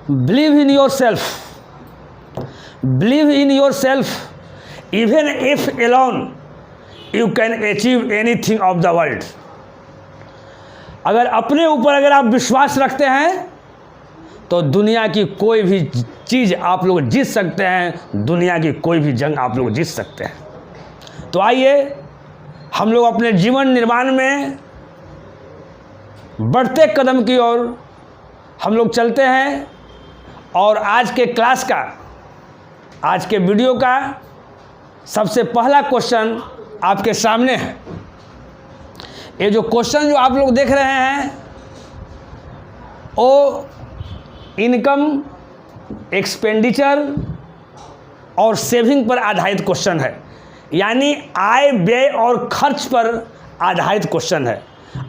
Believe in yourself, believe in yourself even if alone you can achieve anything of the world. अगर अपने ऊपर अगर आप विश्वास रखते हैं तो दुनिया की कोई भी चीज़ आप लोग जीत सकते हैं, दुनिया की कोई भी जंग आप लोग जीत सकते हैं। तो आइए हम लोग अपने जीवन निर्माण में बढ़ते कदम की ओर हम लोग चलते हैं। और आज के क्लास का, आज के वीडियो का सबसे पहला क्वेश्चन आपके सामने है। ये जो क्वेश्चन जो आप लोग देख रहे हैं वो इनकम, एक्सपेंडिचर और सेविंग पर आधारित क्वेश्चन है, यानी आय, व्यय और खर्च पर आधारित क्वेश्चन है।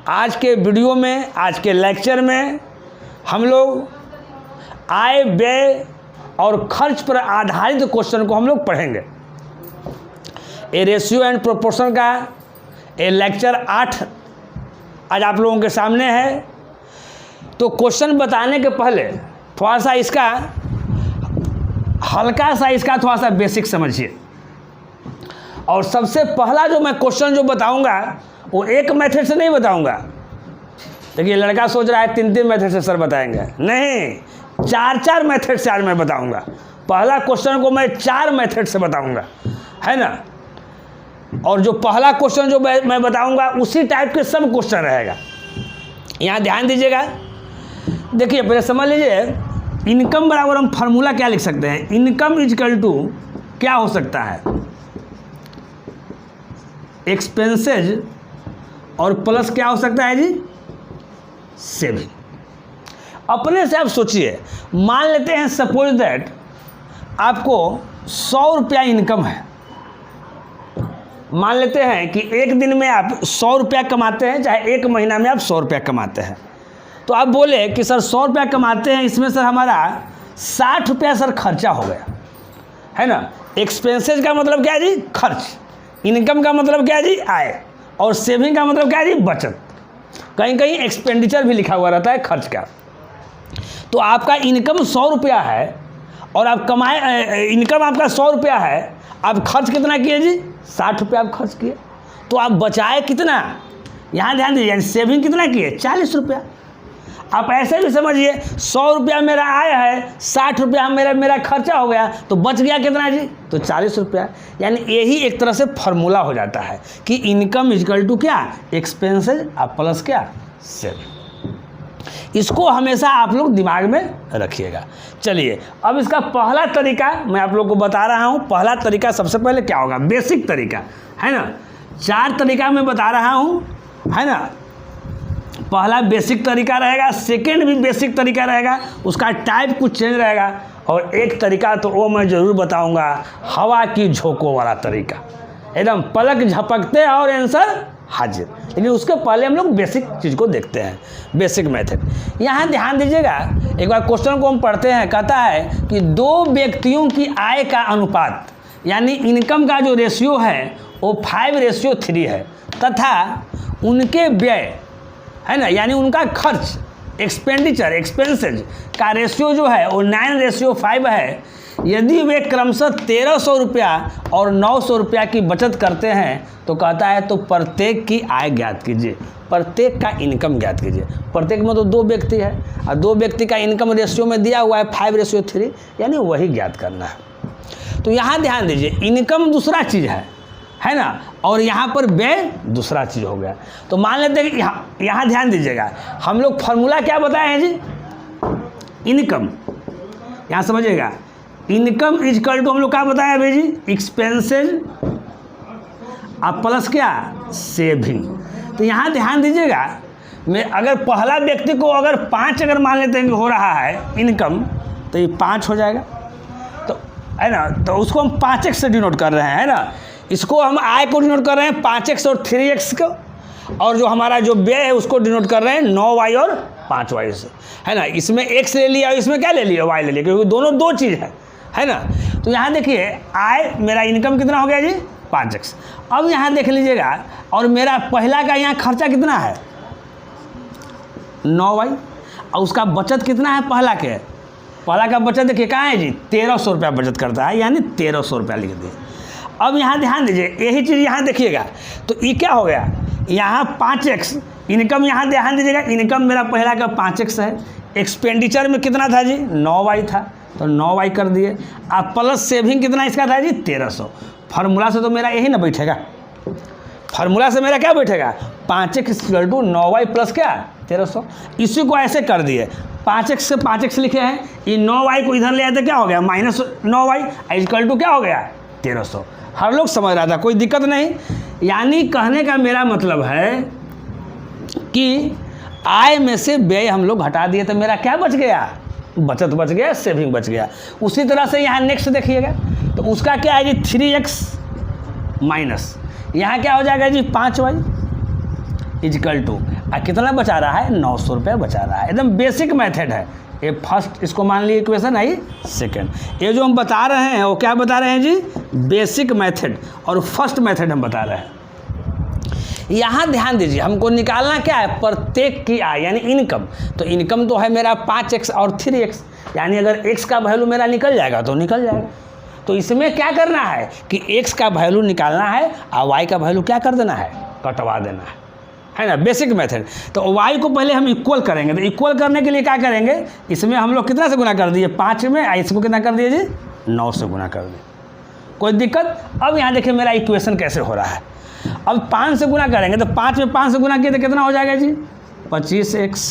आज के वीडियो में, आज के लेक्चर में हम लोग आय, व्यय और खर्च पर आधारित क्वेश्चन को हम लोग पढ़ेंगे। ये रेशियो एंड प्रोपोर्शन का ये लेक्चर 8 आज आप लोगों के सामने है। तो क्वेश्चन बताने के पहले थोड़ा सा इसका हल्का सा इसका थोड़ा सा बेसिक समझिए। और सबसे पहला जो मैं क्वेश्चन जो बताऊंगा वो एक मेथड से नहीं बताऊंगा। देखिए लड़का सोच रहा है 3 मेथड से सर बताएंगे, नहीं, 4 मेथड से आज मैं बताऊंगा। पहला क्वेश्चन को मैं 4 मेथड से बताऊंगा, है ना। और जो पहला क्वेश्चन जो मैं बताऊंगा उसी टाइप के सब क्वेश्चन रहेगा। यहाँ ध्यान दीजिएगा। देखिए पहले समझ लीजिए, इनकम बराबर हम फार्मूला क्या लिख सकते हैं। इनकम इजकल टू क्या हो सकता है, एक्सपेंसेज और प्लस क्या हो सकता है जी, सेविंग। अपने से आप सोचिए, मान लेते हैं सपोज दैट आपको 100 रुपया इनकम है। मान लेते हैं कि एक दिन में आप 100 रुपया कमाते हैं, चाहे एक महीना में आप 100 रुपया कमाते हैं। तो आप बोले कि सर 100 रुपया कमाते हैं, इसमें सर हमारा 60 रुपया सर खर्चा हो गया, है ना। एक्सपेंसेज का मतलब क्या है जी, खर्च। इनकम का मतलब क्या है जी, आय। और सेविंग का मतलब क्या है जी, बचत। कहीं कहीं एक्सपेंडिचर भी लिखा हुआ रहता है, खर्च का। तो आपका इनकम 100 रुपया है और आप कमाए, इनकम आपका 100 रुपया है, आप खर्च कितना किए जी, 60 रुपया आप खर्च किए। तो आप बचाए कितना, यहाँ ध्यान दीजिए, सेविंग कितना किए, 40 रुपया। आप ऐसे भी समझिए, 100 रुपया मेरा आय है, 60 रुपया मेरा खर्चा हो गया, तो बच गया कितना जी, तो 40 रुपया। यानी यही एक तरह से फार्मूला हो जाता है कि इनकम इजकल टू क्या, एक्सपेंसेस और प्लस क्या, सेविंग। इसको हमेशा आप लोग दिमाग में रखिएगा। चलिए अब इसका पहला तरीका मैं आप लोग को बता रहा हूँ। पहला तरीका सबसे पहले क्या होगा, बेसिक तरीका, है ना। 4 तरीका मैं बता रहा हूँ, है ना। पहला बेसिक तरीका रहेगा, सेकेंड भी बेसिक तरीका रहेगा, उसका टाइप कुछ चेंज रहेगा। और एक तरीका तो वो मैं ज़रूर बताऊँगा, हवा की झोंकों वाला तरीका, एकदम पलक झपकते और आंसर हाजिर। लेकिन उसके पहले हम लोग बेसिक चीज़ को देखते हैं, बेसिक मेथड। यहाँ ध्यान दीजिएगा, एक बार क्वेश्चन को हम पढ़ते हैं। कहता है कि 2 व्यक्तियों की आय का अनुपात, यानी इनकम का जो रेशियो है वो 5:3 है, तथा उनके व्यय, है ना, यानी उनका खर्च, एक्सपेंडिचर, एक्सपेंसेज का रेशियो जो है वो 9:5 है। यदि वे क्रमशः 1300 रुपया और 900 रुपया की बचत करते हैं तो कहता है तो प्रत्येक की आय ज्ञात कीजिए, प्रत्येक का इनकम ज्ञात कीजिए। प्रत्येक में तो 2 व्यक्ति है और 2 व्यक्ति का इनकम रेशियो में दिया हुआ है 5:3, यानी वही ज्ञात करना है। तो यहाँ ध्यान दीजिए, इनकम दूसरा चीज़ है ना, और यहाँ पर व्यय दूसरा चीज़ हो गया। तो मान लेते हैं कि यहाँ ध्यान दीजिएगा, हम लोग फार्मूला क्या बताए हैं जी, इनकम। यहाँ समझिएगा, इनकम इजकल टू हम लोग क्या बताया भाई जी, एक्सपेंसेज और प्लस क्या, सेविंग। तो यहाँ ध्यान दीजिएगा, मैं अगर पहला व्यक्ति को अगर 5 अगर मान लेते हैं कि हो रहा है इनकम, तो ये 5 हो जाएगा, तो है ना। तो उसको हम 5x से डिनोट कर रहे हैं, है ना। इसको हम आय को डिनोट कर रहे हैं 5x और 3x को, और जो हमारा जो व्यय है उसको डिनोट कर रहे हैं 9y और 5y से, है ना। इसमें x ले लिया और इसमें क्या ले लिया, y ले लिया, क्योंकि दोनों 2 चीज़ है ना। तो यहाँ देखिए, आय मेरा इनकम कितना हो गया जी, 5x। अब यहाँ देख लीजिएगा, और मेरा पहला का यहाँ खर्चा कितना है, 9y, और उसका बचत कितना है पहला के, पहला का बचत देखिए कहाँ है जी, 1300 रुपया बचत करता है, यानी 1300 रुपया लिख दिए। अब यहाँ ध्यान दीजिए, यही चीज़ यहाँ देखिएगा तो ये क्या हो गया, यहाँ 5x इनकम, यहाँ ध्यान दीजिएगा इनकम मेरा पहला का 5x है, एक्सपेंडिचर में कितना था जी 9y था, तो 9y कर दिए। अब प्लस सेविंग कितना इसका था जी 1300। फार्मूला से तो मेरा यही ना बैठेगा, फार्मूला से मेरा क्या बैठेगा 5x = 9y प्लस क्या 1300। इसी को ऐसे कर दिए, 5x से 5x लिखे हैं, ये 9y को इधर ले आए तो क्या हो गया -9y = क्या हो गया 1300। हर लोग समझ रहा था, कोई दिक्कत नहीं। यानी कहने का मेरा मतलब है कि आय में से व्यय हम लोग हटा दिए तो मेरा क्या बच गया, बचत बच गया, सेविंग बच गया। उसी तरह से यहाँ नेक्स्ट देखिएगा तो उसका क्या है जी 3x माइनस यहाँ क्या हो जाएगा जी 5y = कितना बचा रहा है 900 रुपये बचा रहा है। एकदम बेसिक मेथड है ये, फर्स्ट इसको मान लीजिए इक्वेशन है सेकंड। ये जो हम बता रहे हैं वो क्या बता रहे हैं जी, बेसिक मेथड और फर्स्ट मेथड हम बता रहे हैं। यहाँ ध्यान दीजिए, हमको निकालना क्या है प्रत्येक की आय यानी इनकम। तो इनकम तो है मेरा 5x और 3x, यानी अगर x का वैल्यू मेरा निकल जाएगा तो निकल जाएगा। तो इसमें क्या करना है कि x का वैल्यू निकालना है और y का वैल्यू क्या कर देना है, कटवा देना है ना, बेसिक मेथड। तो y को पहले हम इक्वल करेंगे, तो इक्वल करने के लिए क्या करेंगे, इसमें हम लोग कितना से गुना कर दिए 5 में, इसको कितना कर दिए जी 9 से गुना कर दिए, कोई दिक्कत। अब यहाँ देखिए मेरा इक्वेशन कैसे हो रहा है। अब 5 से गुना करेंगे तो 5 में 5 से गुना किए तो कितना हो जाएगा जी 25x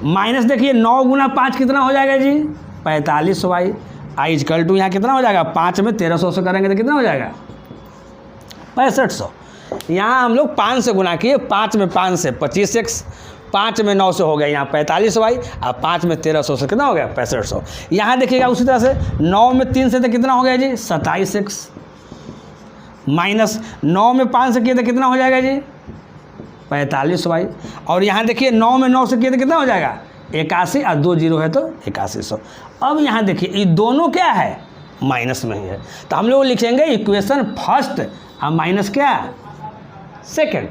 माइनस देखिए 9 गुना 5 कितना हो जाएगा जी 45y = यहाँ कितना हो जाएगा 5 में 1300 से करेंगे तो कितना हो जाएगा 6500। यहाँ हम लोग 5 से गुना किए, 5 में 5 से 25x, 5 में 9 से हो गया यहाँ 45y और 5 में 1300 से कितना हो गया 6500। यहाँ देखिएगा उसी तरह से 9 में 3 से तो कितना हो गया जी 27x माइनस 9 में 5 से किए तो कितना हो जाएगा जी 45y। और यहाँ देखिए 9 में 9 से किए तो कितना हो जाएगा 81 और 2 जीरो है तो 8100। अब यहाँ देखिए ये दोनों क्या है माइनस में ही है, तो हम लोग लिखेंगे इक्वेशन फर्स्ट और माइनस क्या सेकेंड।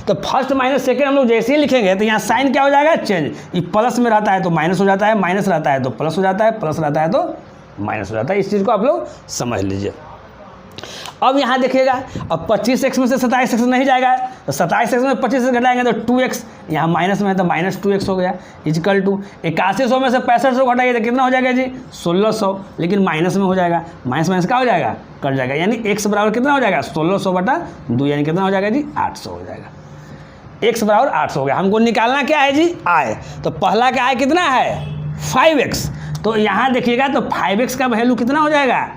तो फर्स्ट माइनस सेकेंड हम लोग जैसे ही लिखेंगे तो यहाँ साइन क्या हो जाएगा चेंज, ये प्लस में रहता है तो माइनस हो जाता है, माइनस रहता है तो प्लस हो जाता है, प्लस रहता है तो माइनस हो जाता है। इस चीज़ को आप लोग समझ लीजिए। अब यहाँ देखिएगा, अब 25x में से 27x नहीं जाएगा तो 27x में 25 से घटाएंगे तो 2x, यहाँ माइनस में है तो -2x हो गया = 8100 में से 6500 घटाइए तो कितना हो जाएगा जी 1600, लेकिन माइनस में हो जाएगा, माइनस माइनस क्या हो जाएगा कट जाएगा, यानी x बराबर कितना हो जाएगा 1600/2 यानी कितना हो जाएगा जी 800 हो जाएगा। x बराबर 800 हो गया। हमको निकालना क्या है जी आय, तो पहला का आय कितना है 5x, तो यहाँ देखिएगा तो 5x का वैल्यू कितना हो जाएगा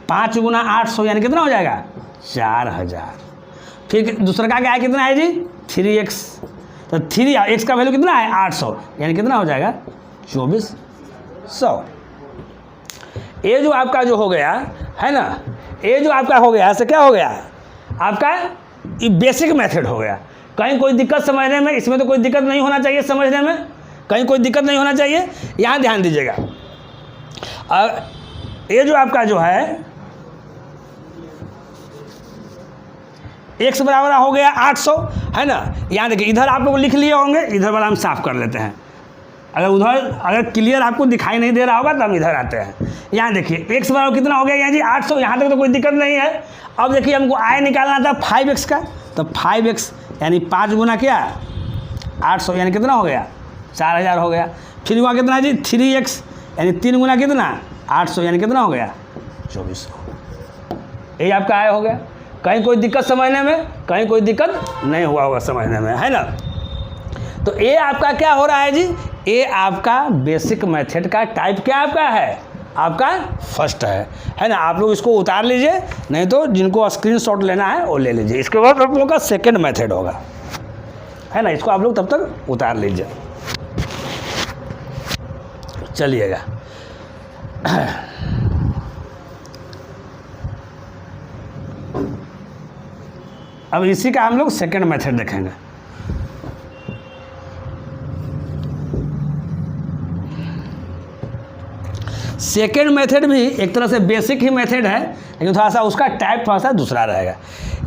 5 गुना 800 यानी कितना हो जाएगा 4000। फिर दूसरा का क्या कितना है जी 3x, तो 3x का वैल्यू कितना है 800 यानी कितना हो जाएगा 2400। ये जो आपका जो हो गया है ना, ये जो आपका हो गया ऐसे क्या हो गया आपका ये बेसिक मेथड हो गया। कहीं कोई दिक्कत समझने में, इसमें तो कोई दिक्कत नहीं होना चाहिए समझने में, कहीं कोई दिक्कत नहीं होना चाहिए। यहाँ ध्यान दीजिएगा, ये जो आपका जो है x बराबर हो गया 800 है ना। यहाँ देखिए इधर आप लोग लिख लिए होंगे, इधर वाला हम साफ कर लेते हैं। अगर क्लियर आपको दिखाई नहीं दे रहा होगा तो हम इधर आते हैं। यहाँ देखिए x बराबर कितना हो गया यहाँ जी 800, यहाँ तक तो कोई दिक्कत नहीं है। अब देखिए हमको आय निकालना था 5x का, तो 5x यानी 5 गुना क्या 800 यानी कितना हो गया 4000 हो गया। फिर हुआ कितना जी 3x यानी 3 गुना कितना 800 यानी कितना हो गया 2400। यही आपका आय हो गया। कहीं कोई दिक्कत समझने में, कहीं कोई दिक्कत नहीं हुआ होगा समझने में, है ना। तो ये आपका क्या हो रहा है जी, ये आपका बेसिक मेथड का टाइप क्या आपका है, आपका फर्स्ट है ना। आप लोग इसको उतार लीजिए, नहीं तो जिनको स्क्रीनशॉट लेना है वो ले लीजिए। इसके बाद आप लोगों का सेकंड मेथड होगा, है ना। इसको आप लोग तब तक उतार लीजिए, चलिएगा। अब इसी का हम लोग सेकंड मेथड देखेंगे। सेकेंड मेथड भी एक तरह से बेसिक ही मेथड है, लेकिन थोड़ा सा उसका टाइप थोड़ा सा दूसरा रहेगा।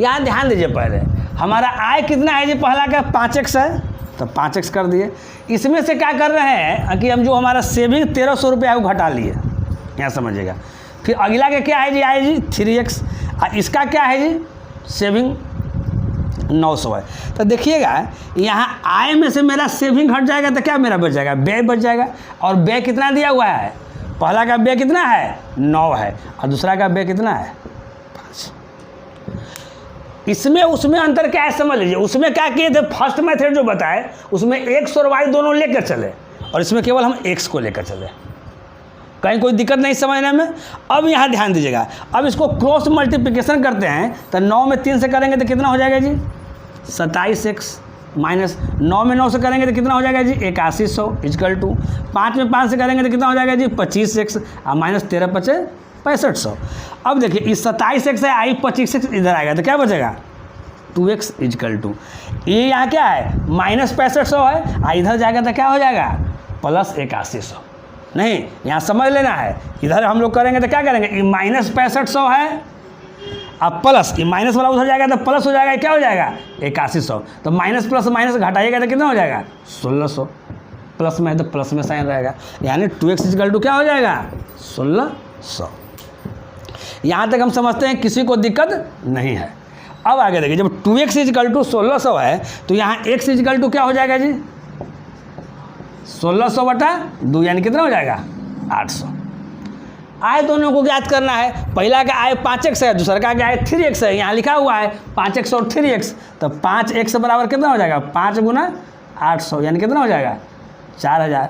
यहाँ ध्यान दीजिए, पहले हमारा आय कितना है जी, पहला का 5x है, तो 5x कर दिए। इसमें से क्या कर रहे हैं कि हम जो हमारा सेविंग 1300 रुपये है वो घटा लिए, यहाँ समझिएगा। फिर अगला का क्या है जी, आए जी 3x, और इसका क्या है जी सेविंग 900 है। तो देखिएगा यहाँ आय में से मेरा सेविंग घट जाएगा तो क्या मेरा बच जाएगा, व्यय बच जाएगा। और व्यय कितना दिया हुआ है, पहला का व्यय कितना है 9 है, और दूसरा का व्यय कितना है 5। इसमें उसमें अंतर क्या है समझ लीजिए। उसमें क्या किए थे, फर्स्ट मेथड जो बताए उसमें x और y दोनों लेकर चले, और इसमें केवल हम x को लेकर चले, कहीं कोई दिक्कत नहीं समझने में। अब यहाँ ध्यान दीजिएगा, अब इसको क्रॉस मल्टीप्लिकेशन करते हैं तो 9 में 3 से करेंगे तो कितना हो जाएगा जी 27x, माइनस 9 में 9 से करेंगे तो कितना हो जाएगा जी 8100 इजकल टू 5 में 5 से करेंगे तो कितना हो जाएगा जी 25x, और माइनस 13 × 5 = 6500। अब देखिए इस 27x है, आई 25x इधर आएगा तो क्या बचेगा 2x इजकल टू, ये यहाँ क्या है माइनस 6500 है, और इधर जाएगा तो क्या हो जाएगा प्लस 8100। नहीं, यहाँ समझ लेना है, इधर हम लोग करेंगे तो क्या करेंगे, ये माइनस 6500 है, अब प्लस ये माइनस वाला उधर जाएगा तो प्लस हो जाएगा, क्या हो जाएगा 8100। तो माइनस प्लस माइनस घटाइएगा तो कितना हो जाएगा 1600, प्लस में है तो प्लस में साइन रहेगा, यानी 2x इजकल टू क्या हो जाएगा 1600। यहाँ तक हम समझते हैं, किसी को दिक्कत नहीं है। अब आगे देखिए, जब 2x इजकल टू 1600 है तो यहाँ x इजकल टू क्या हो जाएगा जी 1600/2, यानी कितना हो जाएगा 800। आय दोनों को ज्ञात करना है, पहला का आय 5x है, दूसरा का आय 3x है, यहाँ लिखा हुआ है 5x और 3x, तो 5x बराबर कितना हो जाएगा 5 × 800, यानी कितना हो जाएगा 4000।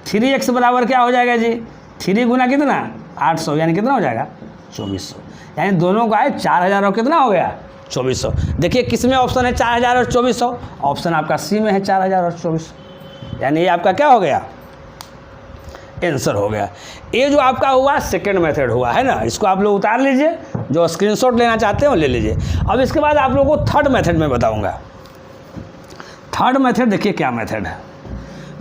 3x बराबर क्या हो जाएगा जी 3 × कितना 800, यानी कितना हो जाएगा 2400, यानी दोनों का आय 4000 और कितना हो गया 2400। देखिए किस में ऑप्शन है 4000 और 2400, ऑप्शन आपका सी में है 4000 और 2400, यानी ये आपका क्या हो गया आंसर हो गया। ये जो आपका हुआ सेकंड मेथड हुआ है ना, इसको आप लोग उतार लीजिए, जो स्क्रीनशॉट लेना चाहते हो ले लीजिए। अब इसके बाद आप लोगों को थर्ड मेथड में बताऊंगा। थर्ड मेथड देखिए क्या मेथड है।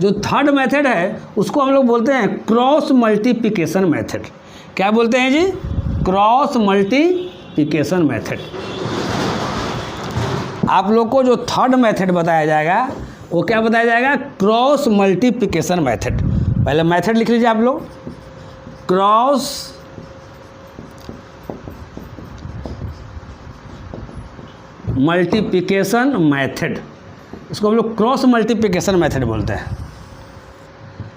जो थर्ड मेथड है उसको हम लोग बोलते हैं क्रॉस मल्टीप्लिकेशन मेथड। क्या बोलते हैं जी क्रॉस मल्टीप्लिकेशन मेथड। आप लोग को जो थर्ड मेथड बताया जाएगा वो क्या बताया जाएगा क्रॉस मल्टीप्लिकेशन मेथड। पहले मेथड लिख लीजिए आप लोग, क्रॉस मल्टीप्लिकेशन मेथड, इसको हम लोग क्रॉस मल्टीप्लिकेशन मेथड बोलते हैं।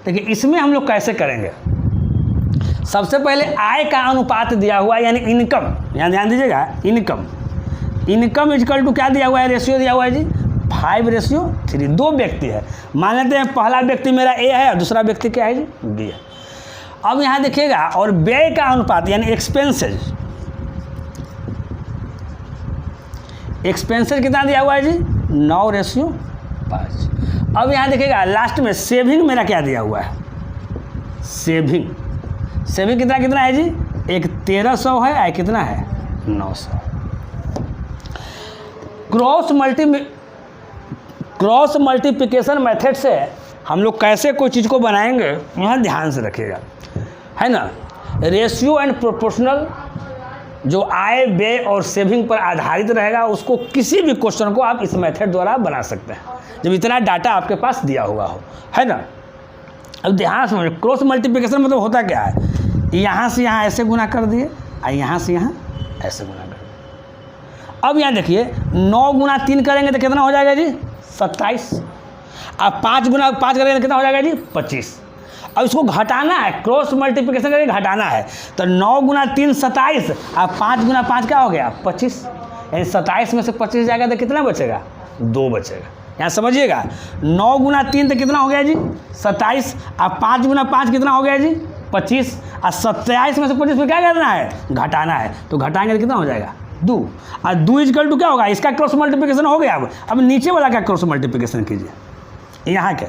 देखिए इसमें हम लोग कैसे करेंगे, सबसे पहले आय का अनुपात दिया हुआ यानी इनकम, यहाँ ध्यान दीजिएगा इनकम इजकल टू क्या दिया हुआ है रेशियो दिया हुआ है जी 5:3। दो व्यक्ति है, मान लेते हैं पहला व्यक्ति मेरा ए है और दूसरा व्यक्ति क्या है जी बी है। अब यहाँ देखिएगा और व्यय का अनुपात यानी एक्सपेंसेज कितना दिया हुआ है जी 9:5। अब यहाँ देखिएगा लास्ट में सेविंग मेरा क्या दिया हुआ है, सेविंग कितना है जी एक 1300 है, आय कितना है 900। क्रॉस मल्टीप्लिकेशन मेथड से हम लोग कैसे कोई चीज़ को बनाएंगे यहाँ ध्यान से रखिएगा, है ना। रेशियो एंड प्रोपोर्शनल जो आय व्यय और सेविंग पर आधारित रहेगा उसको किसी भी क्वेश्चन को आप इस मेथड द्वारा बना सकते हैं जब इतना डाटा आपके पास दिया हुआ हो, है ना। अब ध्यान समझिए क्रॉस मल्टीप्लिकेशन मतलब होता क्या है, यहाँ से यहाँ ऐसे गुना कर दिए और यहाँ से यहाँ ऐसे गुना कर दिए। अब यहाँ देखिए 9 × 3 करेंगे तो कितना हो जाएगा जी 27। अब 5 × 5 करेंगे तो कितना हो जाएगा जी 25। अब इसको घटाना है, क्रॉस मल्टीप्लिकेशन करके घटाना है, तो 9 × 3 27 और 5 × 5 क्या हो गया 25, यानी 27 में से 25 जाएगा तो कितना बचेगा 2 बचेगा। यहाँ समझिएगा 9 × 3 तो कितना हो गया जी 27 और 5 × 5 कितना हो गया जी 25 और 27 में से 25 में क्या करना है घटाना है, तो घटाएंगे तो कितना हो जाएगा 2 और 2 इजकल टू क्या होगा इसका क्रॉस मल्टीप्लिकेशन हो गया। अब नीचे वाला का क्रॉस मल्टीप्लिकेशन कीजिए यहाँ के,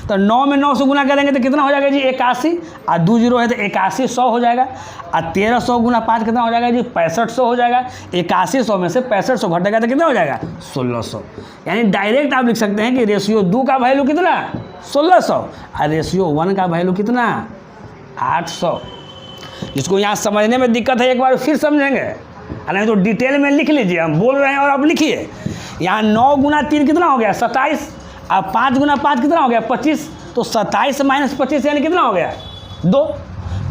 तो 9 में 9 से गुना करेंगे तो कितना हो जाएगा जी 81 और 2 0 है तो 81 100 हो जाएगा और 1300 × 5 कितना हो जाएगा जी 6500 हो जाएगा। 8100 में से 6500 घटेगा तो कितना हो जाएगा 1600। यानी डायरेक्ट आप लिख सकते हैं कि रेशियो 2 का वैल्यू कितना 1600 और रेशियो 1 का वैल्यू कितना 800। जिसको यहाँ समझने में दिक्कत है एक बार फिर समझेंगे, नहीं तो डिटेल में लिख लीजिए, हम बोल रहे हैं और आप लिखिए। यहाँ 9 × 3 कितना हो गया 27 अब 5 गुना 5 कितना हो गया 25, तो 27 माइनस 25 यानी कितना हो गया 2।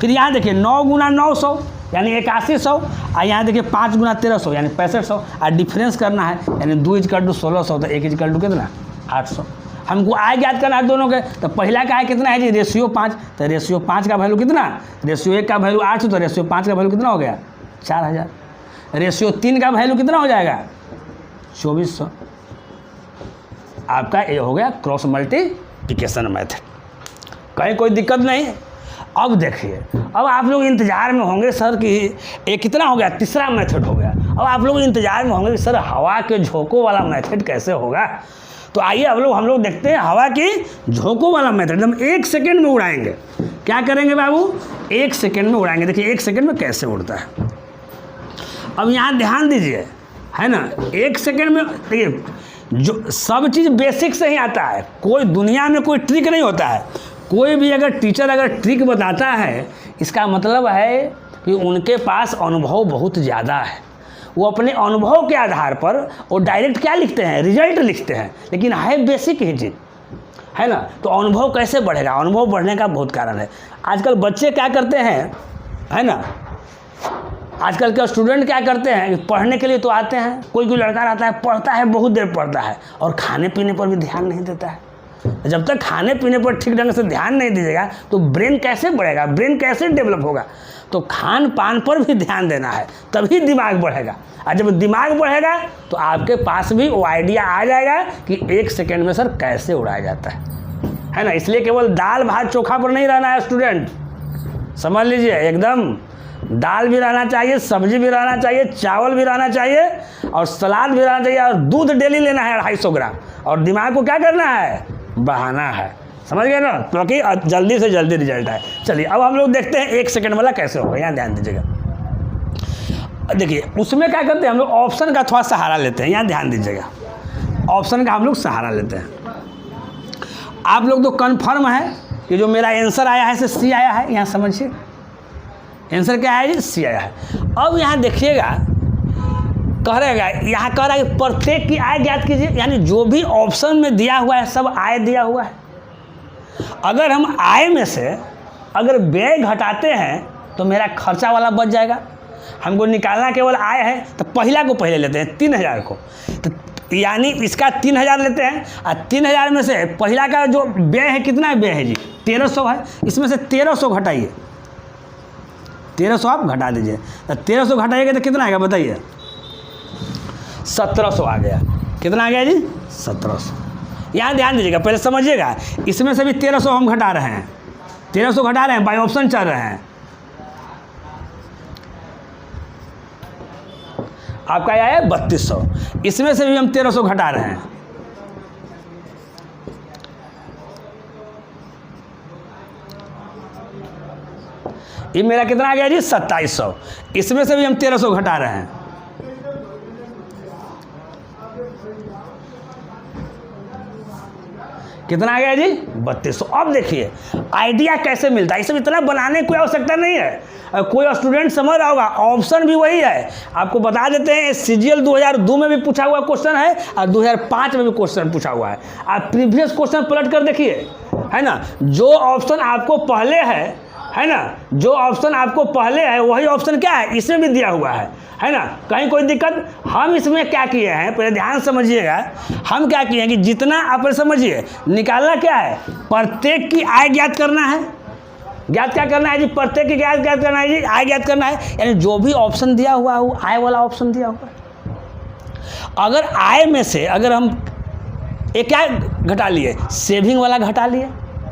फिर यहाँ देखिए 9 गुना 900 यानी 8100, और यहाँ देखिए 5 गुना 1300 यानी 6500, और डिफरेंस करना है यानी 2 = 1600, तो 1 = कितना 800। हमको आय ज्ञात करना है दोनों के, तो पहला का आय कितना है जी रेशियो 5, तो रेशियो 5 का वैल्यू कितना, रेशियो 1 का वैल्यू 800, तो रेशियो 5 का वैल्यू कितना हो गया 4000। रेशियो 3 का वैल्यू कितना हो जाएगा 2400। आपका ये हो गया क्रॉस मल्टीप्लिकेशन मेथड, कहीं कोई दिक्कत नहीं। अब देखिए, अब आप लोग इंतजार में होंगे सर कि ये कितना हो गया, तीसरा मेथड हो गया। अब आप लोग इंतजार में होंगे कि सर हवा के झोंकों वाला मेथड कैसे होगा। तो आइए अब हम लोग देखते हैं हवा की झोंकों वाला मेथड। हम 1 सेकेंड में उड़ाएंगे। क्या करेंगे बाबू, 1 सेकेंड में उड़ाएंगे। देखिए 1 सेकेंड में कैसे उड़ता है। अब यहाँ ध्यान दीजिए, है ना, 1 सेकेंड में देखिए, जो सब चीज़ बेसिक से ही आता है, कोई दुनिया में कोई ट्रिक नहीं होता है। कोई भी अगर टीचर अगर ट्रिक बताता है, इसका मतलब है कि उनके पास अनुभव बहुत ज़्यादा है। वो अपने अनुभव के आधार पर वो डायरेक्ट क्या लिखते हैं, रिजल्ट लिखते हैं, लेकिन है बेसिक ही चीज़, है ना। तो अनुभव कैसे बढ़ेगा, अनुभव बढ़ने का बहुत कारण है। आजकल बच्चे क्या करते हैं, है ना, आजकल के स्टूडेंट क्या करते हैं, पढ़ने के लिए तो आते हैं, कोई लड़का रहता है पढ़ता है, बहुत देर पढ़ता है और खाने पीने पर भी ध्यान नहीं देता है। जब तक खाने पीने पर ठीक ढंग से ध्यान नहीं दीजिएगा तो ब्रेन कैसे बढ़ेगा, ब्रेन कैसे डेवलप होगा। तो खान पान पर भी ध्यान देना है, तभी दिमाग बढ़ेगा। और जब दिमाग बढ़ेगा तो आपके पास भी वो आइडिया आ जाएगा कि 1 सेकेंड में सर कैसे उड़ाया जाता है ना। इसलिए केवल दाल भात चोखा पर नहीं रहना है स्टूडेंट, समझ लीजिए, एकदम दाल भी रहना चाहिए, सब्जी भी रहना चाहिए, चावल भी रहना चाहिए और सलाद भी रहना चाहिए, और दूध डेली लेना है 250 ग्राम। और दिमाग को क्या करना है, बढ़ाना है, समझ गए ना, क्योंकि जल्दी से जल्दी रिजल्ट है। चलिए अब हम लोग देखते हैं 1 सेकेंड वाला कैसे होगा। यहाँ ध्यान दीजिएगा, देखिए उसमें क्या करते हैं हम लोग, ऑप्शन का थोड़ा सहारा लेते हैं। यहाँ ध्यान दीजिएगा, ऑप्शन का हम लोग सहारा लेते हैं। आप लोग तो कन्फर्म है कि जो मेरा आंसर आया है से सी आया है। यहाँ समझिए आंसर क्या है जी, सी आया है। अब यहाँ देखिएगा, कह रहेगा, यहाँ कह रहा है कि प्रत्येक की आय ज्ञात कीजिए, यानी जो भी ऑप्शन में दिया हुआ है सब आय दिया हुआ है। अगर हम आय में से अगर व्यय घटाते हैं तो मेरा खर्चा वाला बच जाएगा। हमको निकालना केवल आय है, तो पहला को पहले लेते हैं 3000 को, तो यानी इसका 3000 लेते हैं, और 3000 में से पहला का जो व्यय है कितना व्यय है जी 1300 है। इसमें से 1300 घटाइए, 1300 आप घटा दीजिए, तो 1300 घटाइएगा तो कितना आएगा बताइए, 1700 आ गया। कितना आ गया जी 1700। यहाँ ध्यान दीजिएगा, पहले समझिएगा, इसमें से भी 1300 हम घटा रहे हैं, 1300 घटा रहे हैं, बाय ऑप्शन चल रहे हैं। आपका आया है 3200, इसमें से भी हम 1300 घटा रहे हैं। ये मेरा कितना आ गया जी 2700, इसमें से भी हम 1300 घटा रहे हैं। कितना आ गया जी 3200। अब देखिए आइडिया कैसे मिलता है, इसमें इतना बनाने की कोई आवश्यकता नहीं है। कोई स्टूडेंट समझ रहा होगा, ऑप्शन भी वही है। आपको बता देते हैं, CGL 2002 में भी पूछा हुआ क्वेश्चन है और 2005 में भी क्वेश्चन पूछा हुआ है। आप प्रीवियस क्वेश्चन पलट कर देखिए, है ना, जो ऑप्शन आपको पहले है ना, जो ऑप्शन आपको पहले है वही ऑप्शन क्या है इसमें भी दिया हुआ है ना। कहीं कोई दिक्कत। हम इसमें क्या किए हैं, पहले ध्यान समझिएगा, हम क्या किए हैं कि जितना आप समझिए, निकालना क्या है, प्रत्येक की आय ज्ञात करना है। ज्ञात क्या करना है जी, प्रत्येक की ज्ञात करना है जी, आय ज्ञात करना है, यानी जो भी ऑप्शन दिया हुआ है वो आय वाला ऑप्शन दिया हुआ है। अगर आय में से अगर हम एक क्या घटा लिए, सेविंग वाला घटा लिए,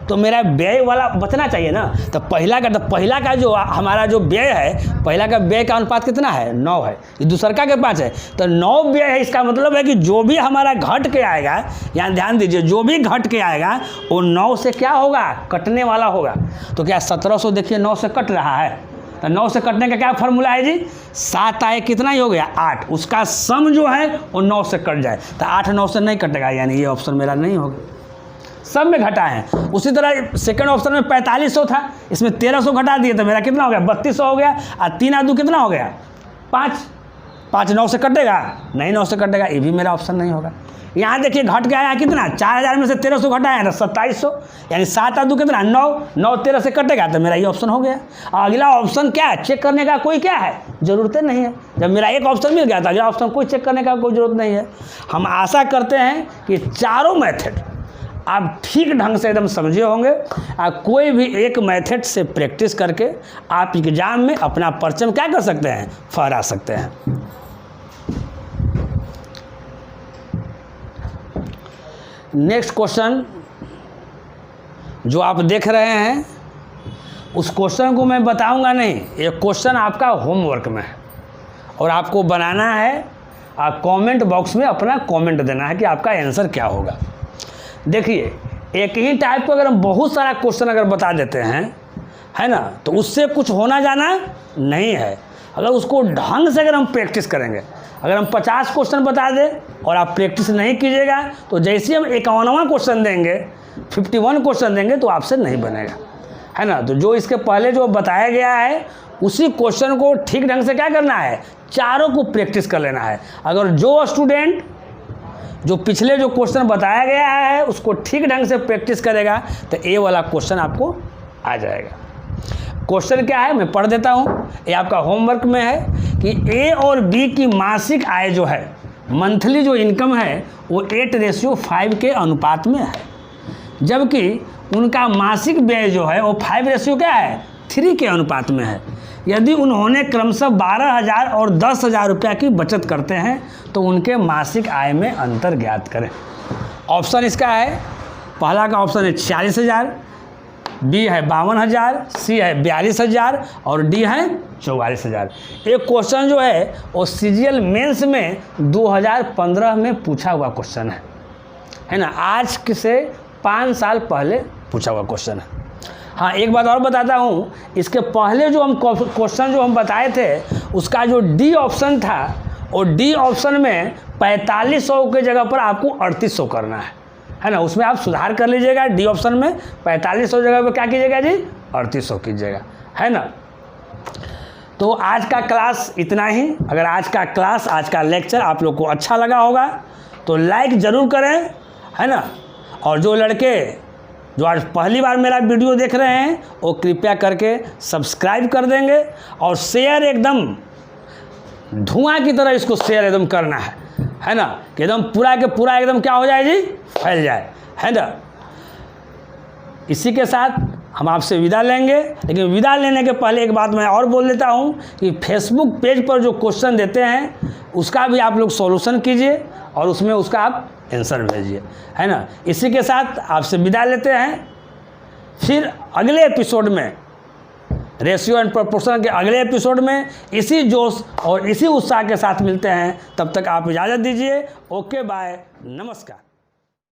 तो मेरा व्यय वाला बचना चाहिए ना। तो पहला का जो हमारा जो व्यय है, पहला का व्यय का अनुपात कितना है 9 है, ये दूसरका के 5 है, तो 9 व्यय है। इसका मतलब है कि जो भी हमारा घट के आएगा, यहाँ ध्यान दीजिए, जो भी घट के आएगा वो 9 से क्या होगा, कटने वाला होगा। तो क्या 1700 देखिए 9 से कट रहा है, तो 9 से कटने का क्या फॉर्मूला है जी, 7 आए कितना ही हो गया 8, उसका सम जो है वो 9 से कट जाए, तो 8 9 से नहीं कटेगा, यानी ये ऑप्शन मेरा नहीं होगा। सब में घटा है। उसी तरह सेकंड ऑप्शन में 4500 था, इसमें 1300 घटा दिए तो मेरा कितना हो गया 3200 हो गया, और 3 और 2 कितना हो गया 5, 5 9 से कटेगा नहीं, 9 से कटेगा, ये भी मेरा ऑप्शन नहीं होगा। यहाँ देखिए घट के आया कितना, 4000 में से 1300 घटाया तो 2700, यानी 7 और 2 कितना 9, 9 13 से कटेगा तो मेरा ये ऑप्शन हो गया। और अगला ऑप्शन क्या है, चेक करने का कोई क्या है ज़रूरत नहीं है। जब मेरा एक ऑप्शन मिल गया तो अगला ऑप्शन कोई चेक करने का कोई ज़रूरत नहीं है। हम आशा करते हैं कि चारों मेथड आप ठीक ढंग से एकदम समझे होंगे। कोई भी एक मेथड से प्रैक्टिस करके आप एग्जाम में अपना परचम क्या कर सकते हैं, फहरा सकते हैं। नेक्स्ट क्वेश्चन जो आप देख रहे हैं, उस क्वेश्चन को मैं बताऊंगा नहीं, ये क्वेश्चन आपका होमवर्क में है और आपको बनाना है। कमेंट बॉक्स में अपना कमेंट देना है कि आपका आंसर क्या होगा। देखिए एक ही टाइप को अगर हम बहुत सारा क्वेश्चन अगर बता देते हैं, है ना, तो उससे कुछ होना जाना नहीं है। अगर उसको ढंग से अगर हम प्रैक्टिस करेंगे, अगर हम 50 क्वेश्चन बता दें और आप प्रैक्टिस नहीं कीजिएगा तो जैसे हम 51वां क्वेश्चन देंगे, 51 क्वेश्चन देंगे तो आपसे नहीं बनेगा, है ना। तो जो इसके पहले जो बताया गया है उसी क्वेश्चन को ठीक ढंग से क्या करना है, चारों को प्रैक्टिस कर लेना है। अगर जो स्टूडेंट जो पिछले जो क्वेश्चन बताया गया है उसको ठीक ढंग से प्रैक्टिस करेगा तो ए वाला क्वेश्चन आपको आ जाएगा। क्वेश्चन क्या है मैं पढ़ देता हूँ, ये आपका होमवर्क में है कि ए और बी की मासिक आय जो है, मंथली जो इनकम है वो 8:5 के अनुपात में है, जबकि उनका मासिक व्यय जो है वो 5 क्या है 3 के अनुपात में है। यदि उन्होंने क्रमशः 12,000 और 10,000 रुपया की बचत करते हैं तो उनके मासिक आय में अंतर ज्ञात करें। ऑप्शन इसका है, पहला का ऑप्शन है 46,000, बी है 52,000, सी है 42,000 और डी है 44,000। एक क्वेश्चन जो है वो सीजीएल मेंस में 2015 में पूछा हुआ क्वेश्चन है ना, आज से 5 साल पहले पूछा हुआ क्वेश्चन है। हाँ एक बात और बताता हूँ, इसके पहले जो हम क्वेश्चन जो हम बताए थे उसका जो डी ऑप्शन था, और डी ऑप्शन में 4500 के जगह पर आपको 3800 करना है ना, उसमें आप सुधार कर लीजिएगा। डी ऑप्शन में 4500 जगह पर क्या कीजिएगा जी 3800 कीजिएगा, है ना। तो आज का क्लास इतना ही। अगर आज का क्लास, आज का लेक्चर आप लोग को अच्छा लगा होगा तो लाइक ज़रूर करें, है ना। और जो लड़के जो आज पहली बार मेरा वीडियो देख रहे हैं वो कृपया करके सब्सक्राइब कर देंगे और शेयर एकदम धुआं की तरह इसको शेयर एकदम करना है ना, कि एकदम पूरा के पूरा एकदम क्या हो जाए जी, फैल जाए, है ना। इसी के साथ हम आपसे विदा लेंगे, लेकिन विदा लेने के पहले एक बात मैं और बोल देता हूँ कि फेसबुक पेज पर जो क्वेश्चन देते हैं उसका भी आप लोग सॉल्यूशन कीजिए और उसमें उसका आप आंसर भेजिए, है ना। इसी के साथ आपसे विदा लेते हैं, फिर अगले एपिसोड में रेशियो एंड प्रोपोर्शन के अगले एपिसोड में इसी जोश और इसी उत्साह के साथ मिलते हैं। तब तक आप इजाज़त दीजिए। ओके बाय, नमस्कार।